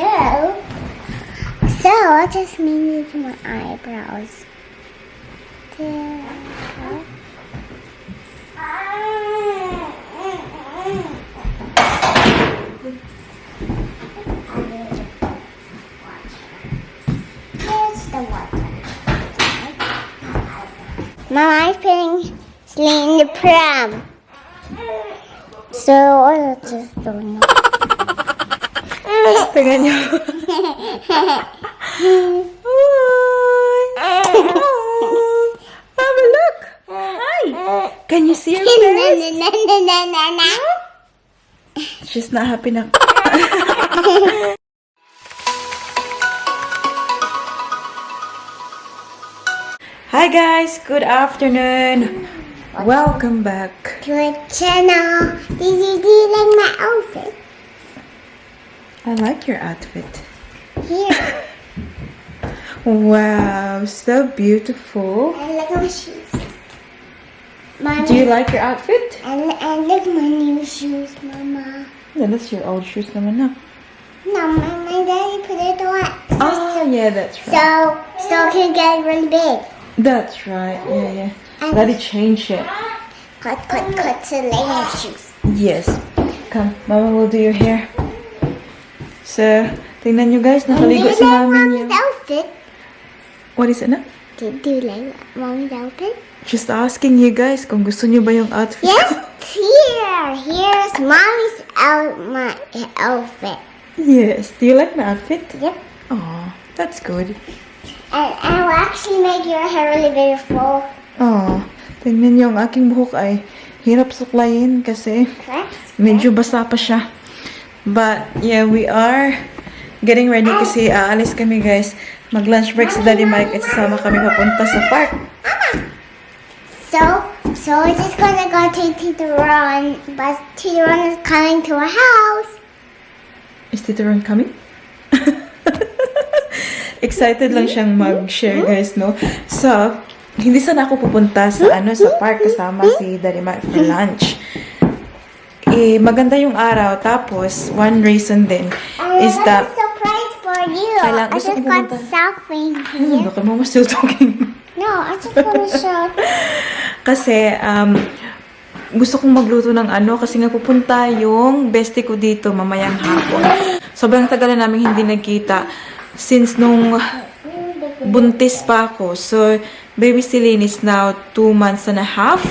So I'll just make my eyebrows. Here's the water. Mama's putting Celine in the pram. So I'll just don't know. Tingnan niyo. Have a look. Hi. Can you see her face? She's not happy na. Hi guys, good afternoon. Welcome back to a channel. Do you like my outfit? I like your outfit. Here. Wow, so beautiful. And look at my shoes. Mommy, Do you like your outfit? and look at my new shoes, Mama. Yeah, that's your old shoes naman na. No, my daddy put it on. Ah, yeah, that's right. So it can get really big. That's right. Yeah. And Daddy changed it. cut to lady shoes. Yes. Come, Mama will do your hair. So, tingnan nyo guys, nakaligo si namin Mommy's outfit? What is it na? Do you like Mommy's outfit? Just asking you guys kung gusto nyo ba yung outfit. Yes, here's Mommy's my outfit. Yes. Do you like my outfit? Yep. Oh, that's good. And I will actually make your hair really beautiful. Oh, tingnan nyo, ang aking buhok ay hirap suklayin kasi medyo basa pa siya. But, yeah, we are getting ready kasi aalis kami guys. Mag-lunch break si Daddy Mike at sasama kami papunta sa park. So we're just gonna go to Tito Ron, but Tito Ron is coming to our house. Is Tito Ron coming? Excited lang siyang mag-share guys, no? So, hindi sana ako pupunta sa sa park kasama si Daddy Mike for lunch. Maganda yung araw. Tapos, one reason din is that Surprise for you. I gusto just ko got pumunta. something here. Baka mama still talking. No, I just want to show. Kasi, gusto kong magluto ng kasi nga pupunta yung bestie ko dito mamayang hapon. Sobrang tagal na namin hindi nagkita since nung buntis pa ako. So, baby Celine is now 2 months and a half.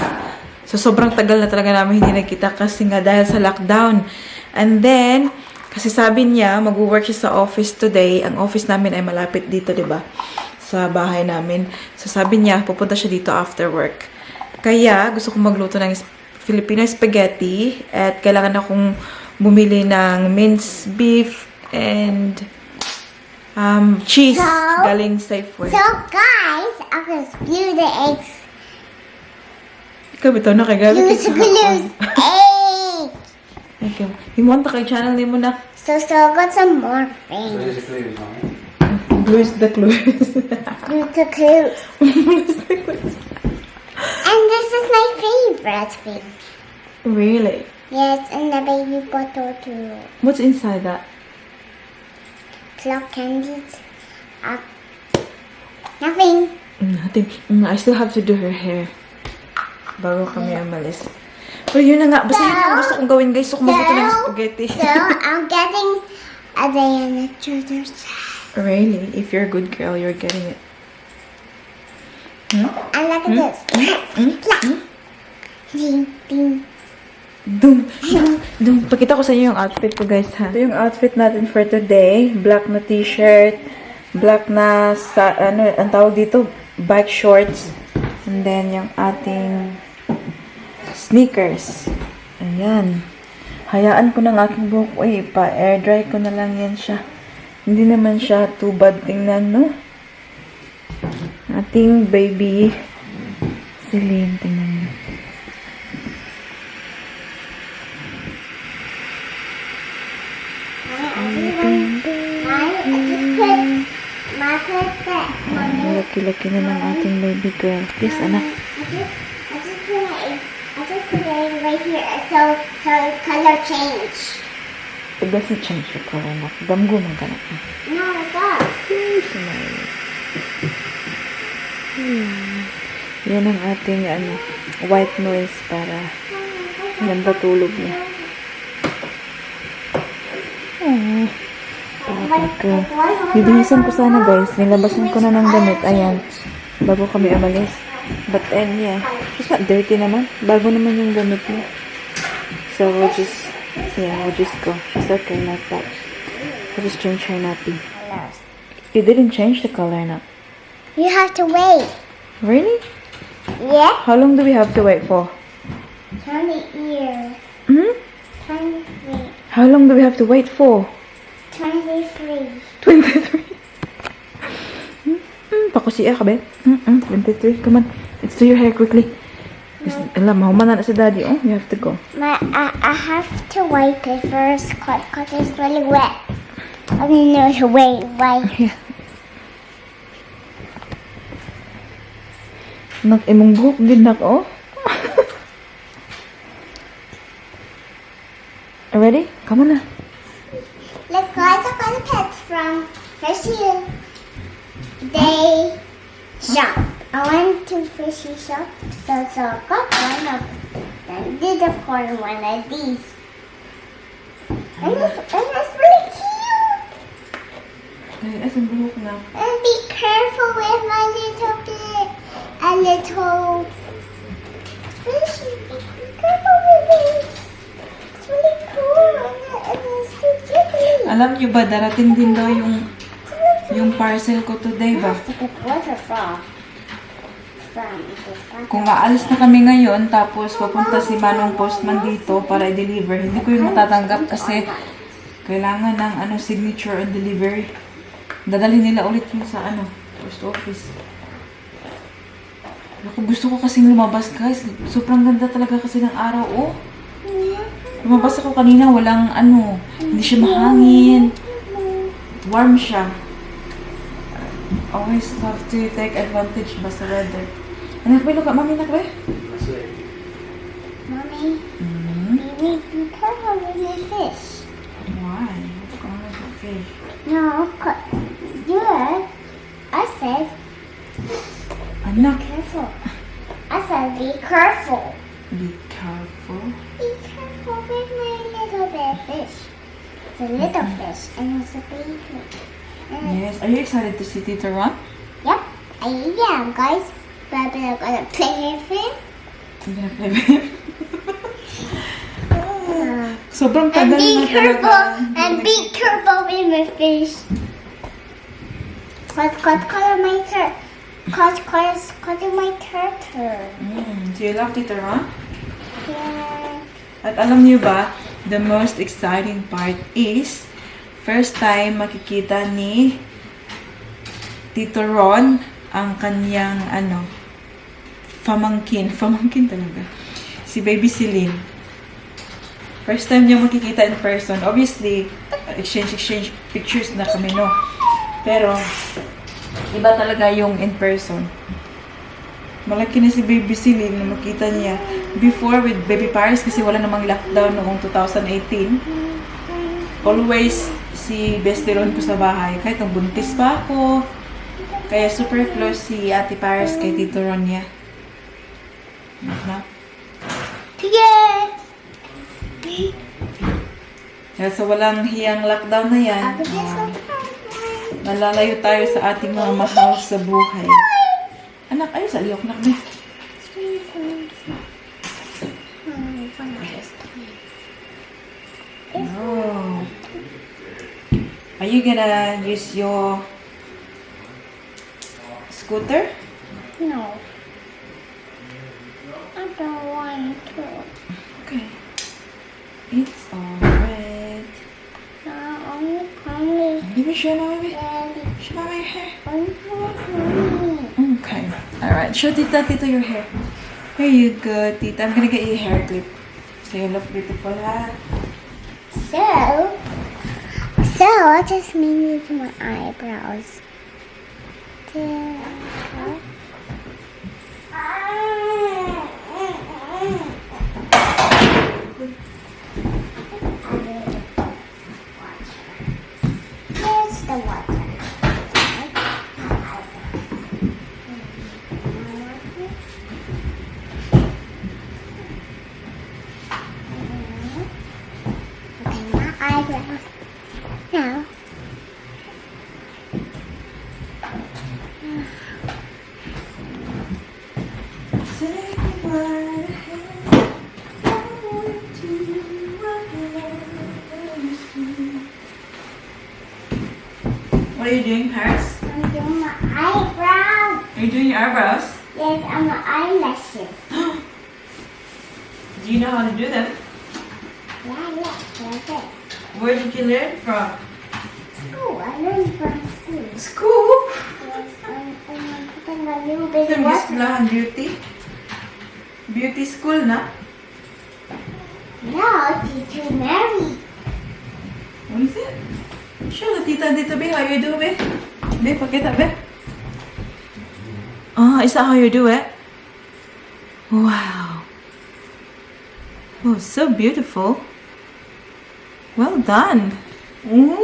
So, sobrang tagal na talaga namin hindi nagkita kasi nga dahil sa lockdown. And then, kasi sabi niya, mag-work siya sa office today. Ang office namin ay malapit dito, diba? Sa bahay namin. So, sabi niya, pupunta siya dito after work. Kaya, gusto kong magluto ng Filipino spaghetti. At kailangan akong bumili ng minced beef and cheese galing Safeway. So guys, I'm gonna glue the eggs. Ikaw bitaw na kay gabi. Glue eggs. Okay. Himonta kay channel ni mo na. So I got some more things. Blues the clues. Glue the clues. And this is my favorite thing. Really? Yes, and the baby bottle too. What's inside that? Clock candies. Nothing. I still have to do her hair. Bago kami umalis. Pero yun na nga. Basta yun ang gusto kong gawin guys. So, kumabuto ng spaghetti. So, I'm getting a Diana Tudor's. Really? If you're a good girl, you're getting it. And look at this. Ding, ding. Dum. Pakita ko sa inyo yung outfit ko guys ha. Ito yung outfit natin for today. Black na t-shirt. Black na, ang tawag dito, bike shorts. And then yung ating sneakers. Ayan. Hayaan ko ng aking buhok. Uy, pa-air dry ko na lang yan siya. Hindi naman siya too bad tingnan, no? Ating baby Celine, tingnan niyo. Laki-laki na ng ating baby girl. Please, anak. I just put it right here so color change. Tagas na change the color na. Damgo man ka na. No, that. Yan ang ating white noise para yan patulog niya. Bibihisan ko sana guys. Nilabasan ko na ng damit. Ayan. Bago kami umalis. But yeah. It's not dirty naman. Bago naman yung gamit niya. So we'll just go. It's okay like that. We'll just change her nappy. You didn't change the color na. You have to wait. Really? Yeah? How long do we have to wait for? Turn the ear. Hmm? 23. How long do we have to wait for? 23. 23. Pakusiya ka, be? 23. Come on. Let's do your hair quickly. Alam, mahuman na si daddy. Oh, you have to go. I have to wipe it first because it's really wet. I mean, no, to wait. Yeah. Nak imong buhok din nak, oh. Ready? Come on na. Look, guys, I got the pets from Fishy Day Shop. I went to Fishy Shop, so I got one of them. Did a corn one of these. And it's really cute. Ay, asan buhok na? And be careful with my little bit. A little fishy. Be careful with it. It's really cool and it's so jiggly. Alam niyo ba, darating din daw yung parcel ko today ba? What's it from? Kung aalis na kami ngayon, tapos papunta si Manong Postman dito para i-deliver, hindi ko yun matatanggap kasi kailangan ng signature on delivery. Dadalhin nila ulit yun sa post office. Gusto ko kasing lumabas, guys. Sobrang ganda talaga kasi ng araw, oh. Lumabas ako kanina, walang hindi siya mahangin. Warm siya. Always have to take advantage ba sa weather. Anak, look at mommy, anak, Mommy, be careful with the fish. Why? What's going on with the fish? No, I said, Anak. careful. I said, be careful. Be careful. Be careful with my little bit fish. It's a little fish and it's a baby. Yes. Are you excited to see Tito Ron? Yep, I am, guys. But I'm gonna play with him. I'm gonna play with him. Sobrang And tagal be na careful. talaga. And be careful with my fish. Cause my turtle. Cause my turtle. Do you love Tito Ron? Yeah. At alam niyo ba, the most exciting part is first time makikita ni Tito Ron ang kanyang pamangkin talaga. Si Baby Celine. First time niya makikita in person. Obviously, exchange pictures na kami, no? Pero, iba talaga yung in person. Malaki na si Baby Celine na makita niya. Before with Baby Paris kasi wala namang lockdown noong 2018. Always si Bestie Ron ko sa bahay. Kahit nung buntis pa ako. Kaya super close si Ate Paris kay Tito Ron niya. Yeah. Kaya sa walang hiyang lockdown na yan, malalayo tayo sa ating mga mahal sa buhay. Anak, ayos, aliyok na kami. Oh. Are you gonna use your scooter? No. I don't want to. Okay. It's alright. Give me show mommy. Show mommy your hair. Okay. Alright. Show Tita your hair. Here you go, Tita. I'm gonna get you a hair clip. So you look beautiful, ha? So I just made it my eyebrows. water. Okay, my eyebrows. Now. What are you doing, Paris? I'm doing my eyebrows. Are you doing your eyebrows? Yes, and my eyelashes. Do you know how to do them? Yeah, like this. Where did you learn from? School. I learned from school. School? Yes, I'm putting a little bit of Yung water. eskwelahan beauty? Beauty school na? No, Teacher Mary. What is it? Show the tita dito, be. How you do, be? Be, pakita, be. Ah, is that how you do it? Wow. Oh, so beautiful. Well done. Ooh.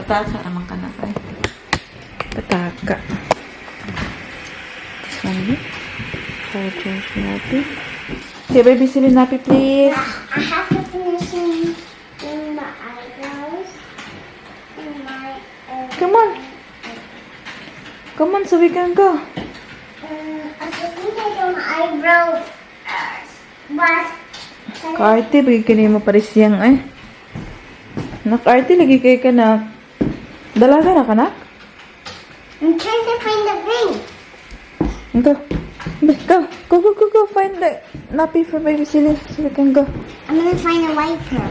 Pataka naman ka na, kay. Pataka. This one, be. Okay, baby, silin napi, please. I have to finish in my eyebrows and my Come on. Come on, so we can go. I think I do my eyebrows but Kaarte, bagi ka mo paris yang ay. Nak-arte, lagi kayo ka na. Dalaga na ka, nak? I'm trying to find the ring. Go. Go. Find the nappy for baby Silly so we can go. I'm gonna find a wiper.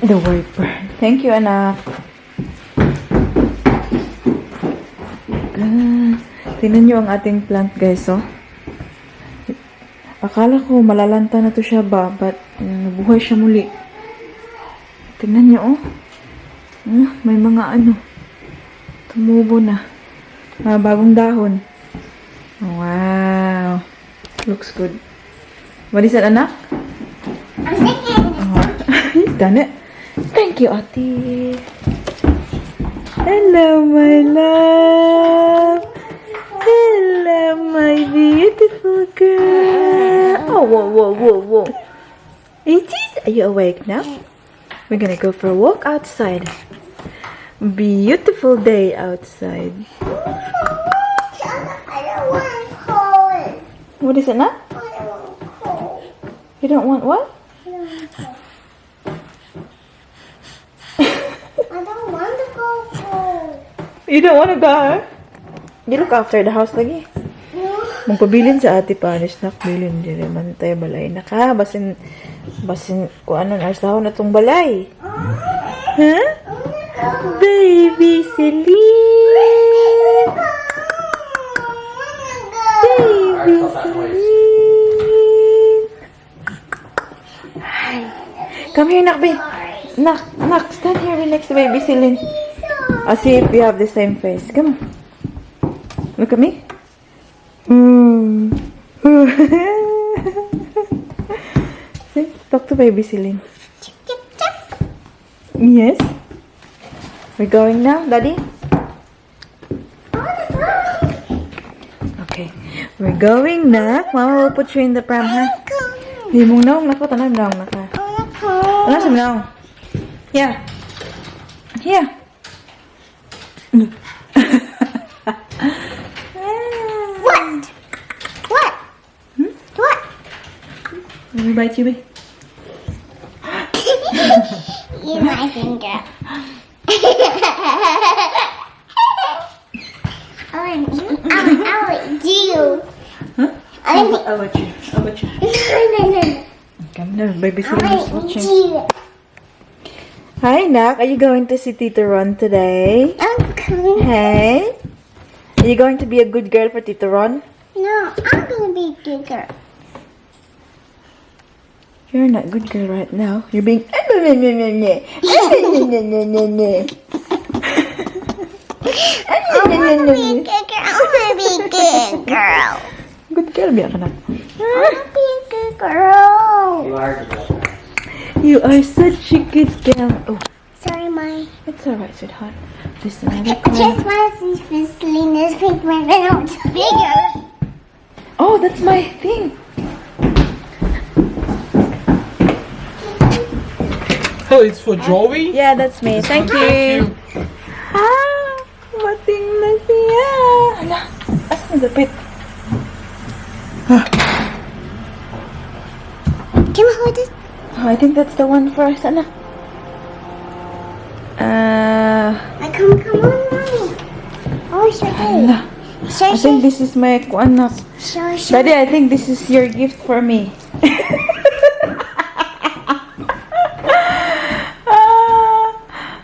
The wiper. Thank you, anak. Tingnan nyo ang ating plant, guys, oh. Akala ko malalanta na to siya ba, but nabuhay siya muli. Tingnan nyo, oh. May mga tumubo na. Mga bagong dahon. Wow. Looks good. What is it, anak? I'm thinking. You've done it. Thank you, Ate. Hello, my love. Hello, my beautiful girl. Oh, whoa. It is. Are you awake now? We're gonna go for a walk outside. Beautiful day outside. I don't want cold. What is it, now? I don't want cold. You don't want what? I don't want to go cold. You don't want to go? You look after the house lagi. No. Magpabilin sa ate Paris na bilin dire man tayo balay na ka basin kung ano arsaho na tong balay. Huh? Baby Celine. Baby Celine. Hi. Come here, Nak, babe. Nak, stand here next to baby Celine. I'll see if we have the same face. Come on. Look at me. See? Talk to baby Celine. Yes. We're going now, Daddy? Okay. We're going now. Mama will put you in the pram, huh? Hindi mong naong nako. Tanay mo naong naka. Ano sa naong? Yeah. Here. What? What? What? Let me bite you, babe. Eat my finger. I would do. Huh? I'll let you. No. Come now, baby I Celine is would watching. do. Hi, Nak. Are you going to see Tito Ron today? I'm coming. Hey? Are you going to be a good girl for Tito Ron? No, I'm gonna be a good girl. You're not a good girl right now. You're being... I wanna be a good girl. I wanna be a good girl. Good girl, biya ka na. I wanna be a good girl. You are such a good girl. Oh, Sorry, Bye. It's alright, sweetheart. Just another I coin. just want to see if Selena's pink one, but no, it's bigger. Oh, that's my thing. Oh, it's for Jovey? Yeah, that's me. Thank you. Ah, mating na siya. Ala, asan ang dapit? Can we hold it? Oh, I think that's the one for us. Ala. Come on, mommy. Oh, sure. Ala. I think this is my kuan. Sure. Daddy, I think this is your gift for me.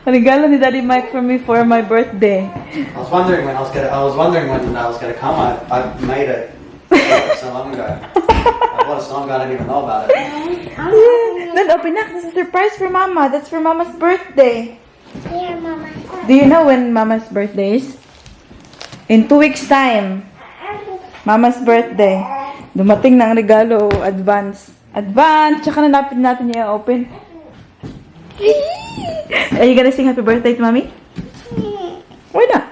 Regalo ni Daddy Mike for me for my birthday. I was wondering when I was gonna come. I made it so long ago. I bought a song, I didn't even know about it. Then open up. This is a surprise for Mama. That's for Mama's birthday. Here, Mama. Do you know when Mama's birthday is? In 2 weeks time. Mama's birthday. Dumating na ang regalo. Advance. Advance. Tsaka nanapin natin niya open. Are you gonna sing happy birthday to Mommy? Why not?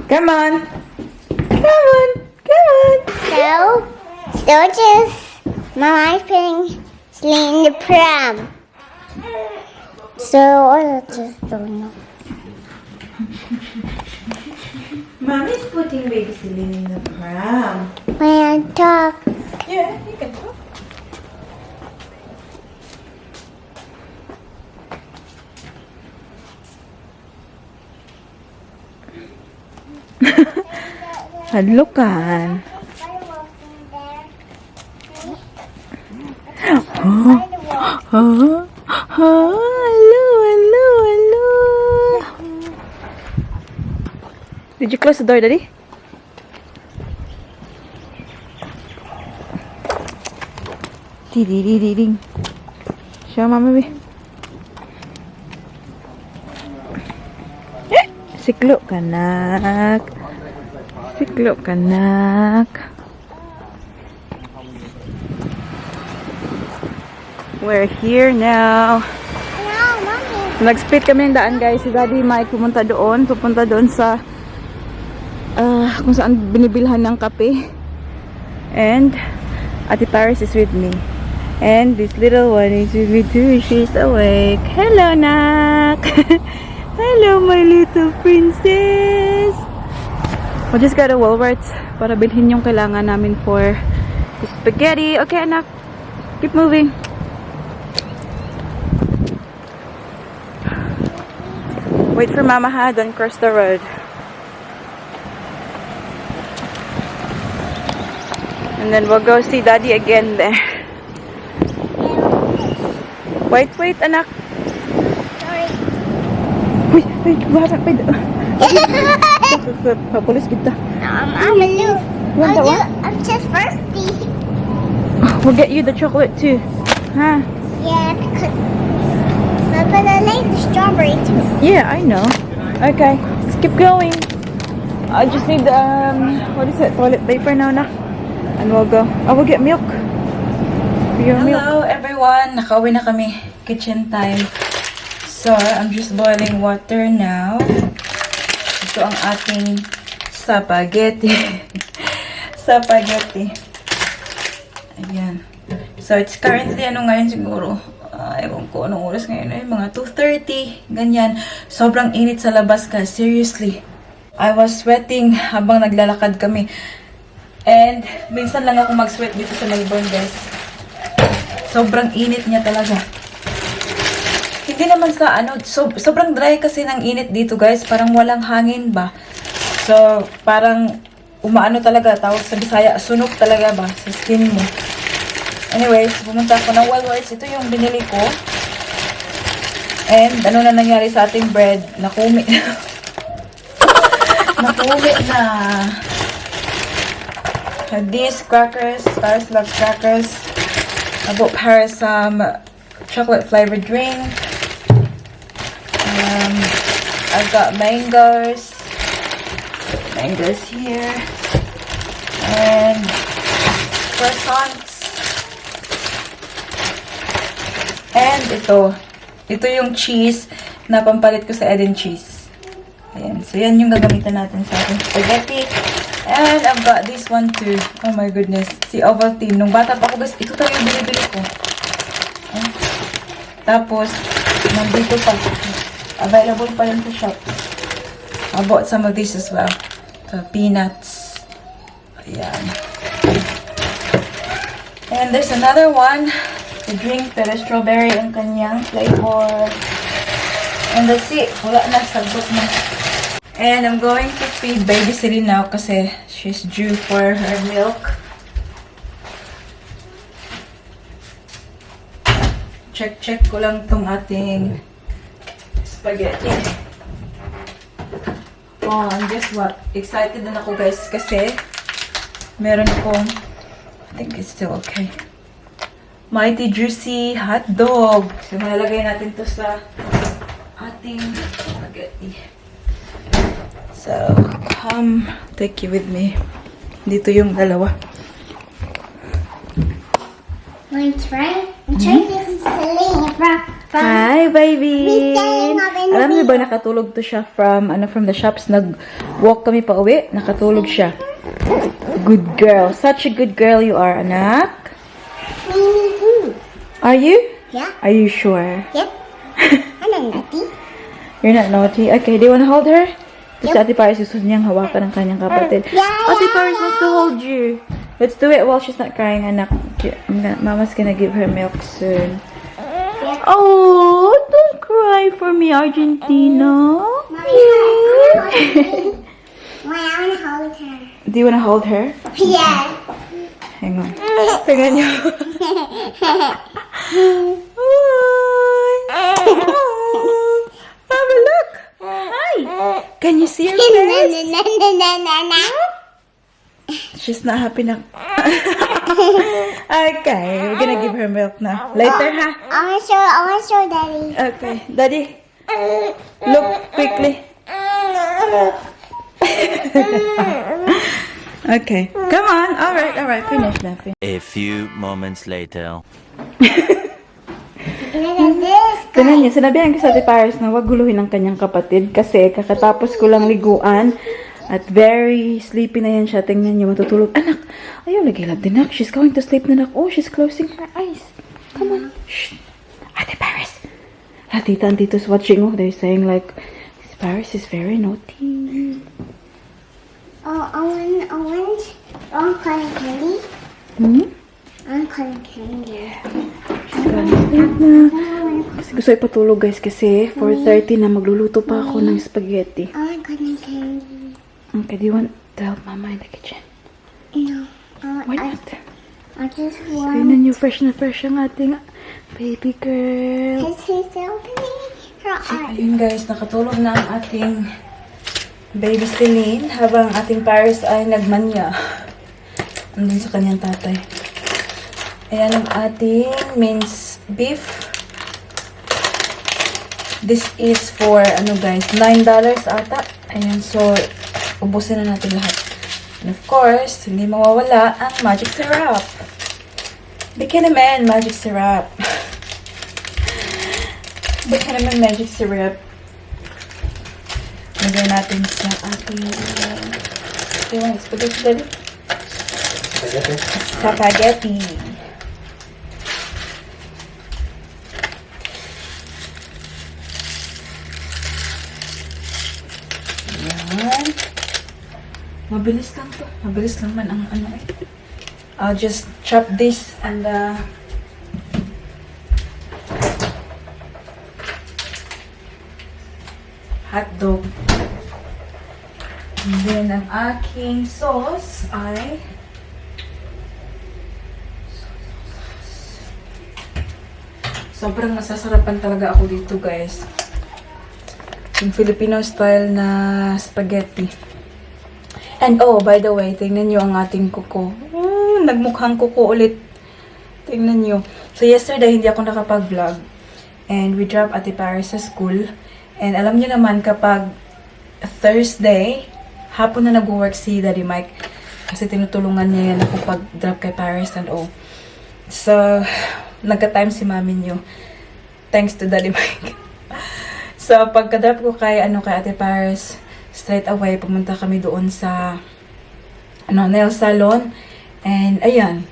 Come on. Come on. Come on. So just Mama's putting Celine in the pram. So I just don't know. Mommy's putting baby Celine in the pram. When I talk, Yeah, you can talk. Hadlukan. Hello, hello, hello. Did you close the door, Daddy? Ding. Show Mama, baby. Siklop kanak. Siklop kanak. We're here now. hello, Mommy. Nag-split kami ng daan, guys. Si Daddy Mike pupunta doon sa kung saan binibilhan ng kape. And Ate Paris is with me. And this little one is with me too. She's awake. Hello, Nak. Hello, my little princess. We just got a Woolworths para bilhin yung kailangan namin for the spaghetti. Okay, anak. Keep moving. Wait for Mama, ha? Don't cross the road. And then we'll go see Daddy again there. Wait, anak. Sorry. Wait, wala pa. Papulis kita. I'm a new. Want that one? I'm just thirsty. We'll get you the chocolate too. Huh? Yeah, but I like the strawberry too. Yeah, I know. Okay, let's keep going. I just need what is it? Toilet paper now, na. And we'll go. I will get milk. Hello, everyone. Nakauwi na kami. Kitchen time. So, I'm just boiling water now. Ito ang ating spaghetti. Spaghetti. Ayan. So, it's currently, ngayon siguro? Ewan ko anong oras ngayon ay mga 2:30. Ganyan. Sobrang init sa labas ka. Seriously. I was sweating habang naglalakad kami. And, minsan lang ako mag-sweat dito sa Melbourne, guys. Sobrang init niya talaga. Hindi naman sa sobrang dry kasi ng init dito, guys. Parang walang hangin ba. So, parang umaano talaga, tawag sa Bisaya, sunog talaga ba sa skin mo. Anyways, pumunta ako ng Woolworths. Ito yung binili ko. And, ano na nangyari sa ating bread? Nakumi. Nakumi na. These crackers, Paris loves crackers. I bought Paris some chocolate flavored drink. I've got mangoes. Mangoes here. And croissants. And ito, Ito yung cheese na pampalit ko sa Eden cheese. Ayan. So, yan yung gagamitan natin sa ating spaghetti. And I've got this one too. Oh my goodness. Si Ovaltine. Nung bata pa ako, guys, ito tayo yung binibili ko. Ayan. Tapos, nandito pa. Available pa rin sa shop. I bought some of this as well. The peanuts. Ayan. And there's another one. The drink, pero strawberry ang kanyang flavor. And that's it. Wala na, sagot na. And I'm going to feed baby Celine now kasi she's due for her milk. Check ko lang tong ating spaghetti. Oh, and guess what? Excited na ako guys kasi meron akong, I think it's still okay, mighty juicy hot dog. So, malalagay natin to sa ating spaghetti. So, come, take you with me. Dito yung dalawa. Want to try? Try this Celine from Hi, baby! Mami. Alam niyo ba nakatulog to siya from the shops? Nag-walk kami pa uwi. Nakatulog siya. Good girl. Such a good girl you are, anak. Me. Are you? Yeah. Are you sure? Yep. I'm not naughty. You're not naughty? Okay, do you want to hold her? Kasi Ate Paris gusto niyang hawakan ng kanyang kapatid. Ate Paris wants to hold you. Let's do it while she's not crying, anak. Mama's gonna give her milk soon. Oh, don't cry for me, Argentina. Mommy, I want to hold her. Do you want to hold her? Yeah. Hang on. Tingnan niyo. Have a look. Hi. Can you see her face? She's not happy now. Okay, we're gonna give her milk now. Later, ha? I want to show Daddy. Okay, Daddy. Look quickly. Okay, come on. All right. Finish laughing. A few moments later. Look at this. Tingnan niyo, sinabihan ko sa Ate Paris na wag guluhin ang kanyang kapatid kasi kakatapos ko lang liguan at very sleepy na yan siya. Tingnan niyo, matutulog. Anak, ayaw nagilab din nak. She's going to sleep na nak. Oh, she's closing her eyes. Come on. Shh. Ate Paris. Tita and Tito's watching. Oh, they're saying like, Paris is very naughty. Oh, I want cotton candy. Hmm? I want cotton candy. Kasi gusto ipatulog guys kasi 4:30 na magluluto pa ako ng spaghetti. I want cotton candy. Okay, do you want to help Mama in the kitchen? No. Why not? I just want. Tingnan niyo, fresh na fresh ang ating baby girl. Because he's opening her eyes. Ayun guys, nakatulog na ang ating baby Celine habang ating Paris ay nagmanya. Andun sa kanyang tatay. Ayan ang ating minced beef. This is for, ano guys, $9 ata. Ayan, so, ubusin na natin lahat. And of course, hindi mawawala ang magic syrup. Bigyan naman magic syrup. Bigyan naman magic syrup. Lagyan natin sa ating spaghetti. Spaghetti. Yan. Mabilis lang to. Mabilis lang man ang ano eh. I'll just chop this and hot dog. And then, ang aking sauce ay sobrang masasarapan talaga ako dito, guys. Yung Filipino style na spaghetti. And oh, by the way, tingnan nyo ang ating kuko. Nagmukhang kuko ulit. Tingnan nyo. So, yesterday, hindi ako nakapag-vlog. And we dropped Ate Paris sa school. And alam nyo naman, kapag Thursday, hapon na nag-work si Daddy Mike. Kasi tinutulungan niya yan ako pag-drop kay Paris and all. So, nagka-time si mami nyo. And, 'di ba, nag-work si Daddy Mike. Kasi tinutulungan niya yan ako pag-drop kay Paris and all. So, nagka-time si mami nyo. And, 'di ba, nag-work si Daddy Mike. Kasi tinutulungan niya yan ako pag-drop kay Paris and all. So, nagka-time si mami nyo. Thanks to Daddy Mike. So, pagka-drop ko kay Ate Paris, straight away, pumunta kami doon sa nail salon. And, ayan,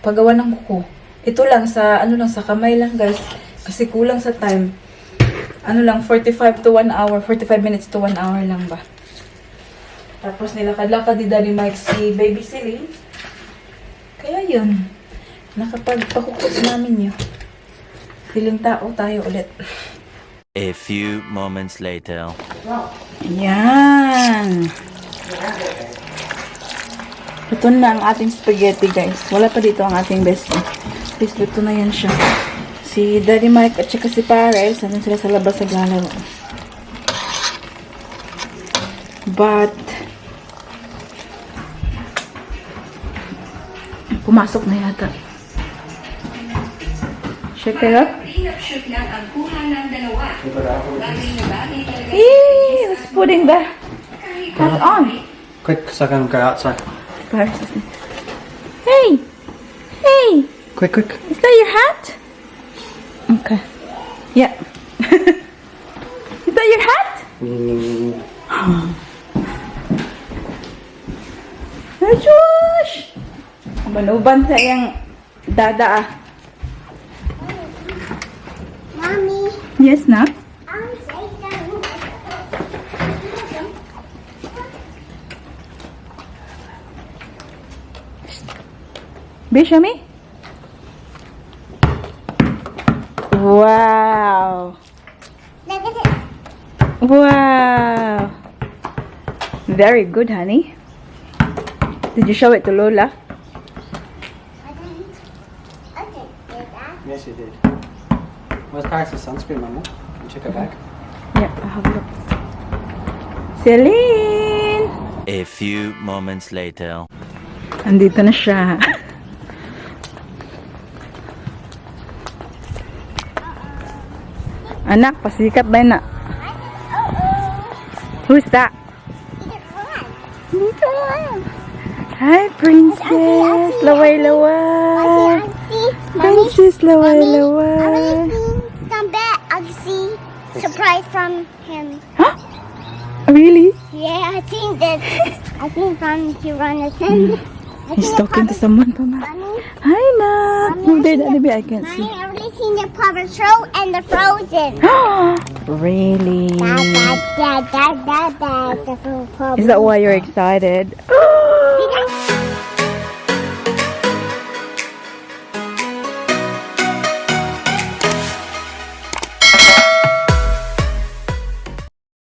paggawa ng kuko. Ito lang, sa kamay lang, guys. Kasi kulang sa time. 45 to 1 hour, 45 minutes to 1 hour lang ba. Tapos, nilakad-lakad ni Daddy Mike si Baby Celine. Kaya yun, nakapagpakukos namin yun. Feeling tao tayo ulit. A few moments later. Yan. Ito na ang ating spaghetti, guys. Wala pa dito ang ating bestie. Please, luto na yan siya. Si Daddy Mike at saka si Paris, nandun sila sa labas sa galaw. But, pumasok na yata. Check it out. Eee, who's putting the hat on? Quick, so I can go outside. Paris. Hey! Hey! Quick, quick. Is that your hat? Okay. Yeah. Is that your hat? Josh! Manuban sa iyang dada ah. Mommy, Yes, na? I'm saying Be, show me. Wow. look at it. Wow. Very good, honey. Did you show it to Lola? I didn't do that. Yes, you did. Where's Paris' sunscreen, Mama? You took it back. Yeah, I'll have a look. Celine! A few moments later. Andito na siya. Anak, pasikat ba na? Who's that? Dito. Hi, princess. Laway-laway. Princess, I laway-laway. see some bad. I see surprise from him. Really? Yeah, I think that. I think from he run his hand. He's talking to someone, Mama. Mommy, Hi, Ma. Move it, Annabelle. I can't see. Mommy, I've only seen the Paw Patrol and the Frozen. Really? Da, da, da, da, da, da, the Paw Is that why you're excited? Patrol.